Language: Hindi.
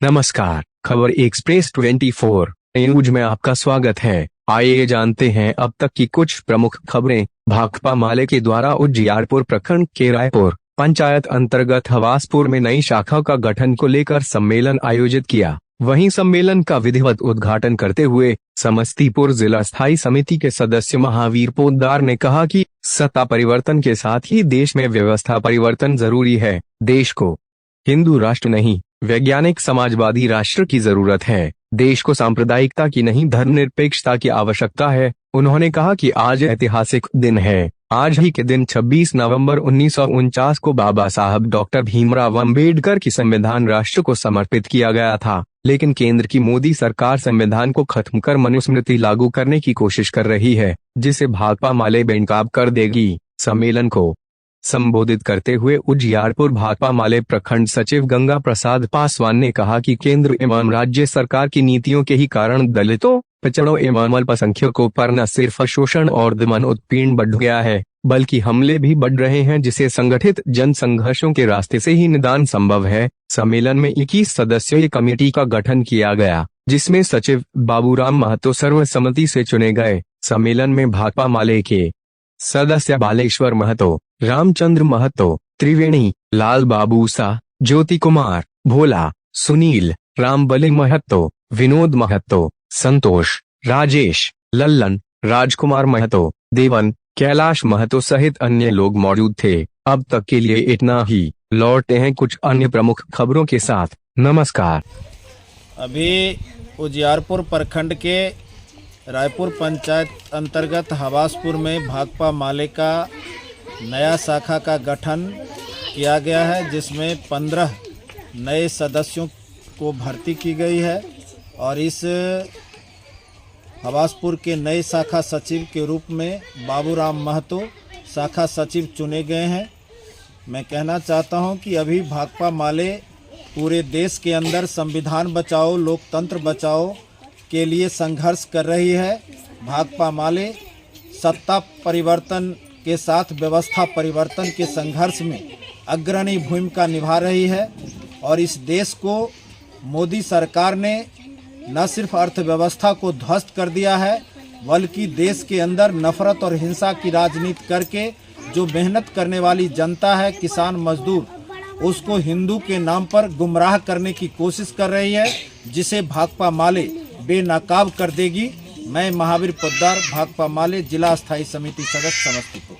नमस्कार, खबर एक्सप्रेस 24 न्यूज में आपका स्वागत है। आइए जानते हैं अब तक की कुछ प्रमुख खबरें। भाकपा माले के द्वारा उजियारपुर प्रखंड के रायपुर पंचायत अंतर्गत हवासपुर में नई शाखा का गठन को लेकर सम्मेलन आयोजित किया। वहीं सम्मेलन का विधिवत उद्घाटन करते हुए समस्तीपुर जिला स्थायी समिति के सदस्य महावीर पोद्दार ने कहा कि सत्ता परिवर्तन के साथ ही देश में व्यवस्था परिवर्तन जरूरी है। देश को हिंदू राष्ट्र नहीं, वैज्ञानिक समाजवादी राष्ट्र की जरूरत है। देश को सांप्रदायिकता की नहीं, धर्मनिरपेक्षता की आवश्यकता है। उन्होंने कहा कि आज ऐतिहासिक दिन है। आज ही के दिन 26 नवंबर 1949 को बाबा साहब डॉक्टर भीमराव अंबेडकर की संविधान राष्ट्र को समर्पित किया गया था, लेकिन केंद्र की मोदी सरकार संविधान को खत्म कर मनुस्मृति लागू करने की कोशिश कर रही है, जिसे भाकपा माले बेनकाब कर देगी। सम्मेलन को संबोधित करते हुए उजियारपुर भाकपा माले प्रखंड सचिव गंगा प्रसाद पासवान ने कहा कि केंद्र एवं राज्य सरकार की नीतियों के ही कारण दलितों, पिछड़ों एवं अल्पसंख्यकों पर न सिर्फ शोषण और दमन उत्पीड़न बढ़ गया है, बल्कि हमले भी बढ़ रहे हैं, जिसे संगठित जन संघर्षों के रास्ते से ही निदान संभव है। सम्मेलन में 21 सदस्यीय कमेटी का गठन किया गया, जिसमें सचिव बाबूराम महतो सर्वसम्मति से चुने गए। सम्मेलन में भाकपा माले के सदस्य बालेश्वर महतो, रामचंद्र महतो, त्रिवेणी, लाल बाबू सा, ज्योति कुमार, भोला, सुनील, रामबली महतो, विनोद महतो, संतोष, राजेश, लल्लन, राजकुमार महतो, देवन, कैलाश महतो सहित अन्य लोग मौजूद थे। अब तक के लिए इतना ही। लौटते हैं कुछ अन्य प्रमुख खबरों के साथ। नमस्कार। अभी उजियारपुर प्रखंड के रायपुर पंचायत अंतर्गत हवासपुर में भाकपा माले का नया शाखा का गठन किया गया है, जिसमें 15 नए सदस्यों को भर्ती की गई है और इस हवासपुर के नए शाखा सचिव के रूप में बाबूराम महतो शाखा सचिव चुने गए हैं। मैं कहना चाहता हूं कि अभी भाकपा माले पूरे देश के अंदर संविधान बचाओ, लोकतंत्र बचाओ के लिए संघर्ष कर रही है। भाकपा माले सत्ता परिवर्तन के साथ व्यवस्था परिवर्तन के संघर्ष में अग्रणी भूमिका निभा रही है और इस देश को मोदी सरकार ने न सिर्फ अर्थव्यवस्था को ध्वस्त कर दिया है, बल्कि देश के अंदर नफरत और हिंसा की राजनीति करके जो मेहनत करने वाली जनता है, किसान मजदूर, उसको हिंदू के नाम पर गुमराह करने की कोशिश कर रही है, जिसे भाकपा माले बेनकाब कर देगी। मैं महावीर पोद्दार, भाकपा माले जिला स्थायी समिति सदस्य समस्तीपुर।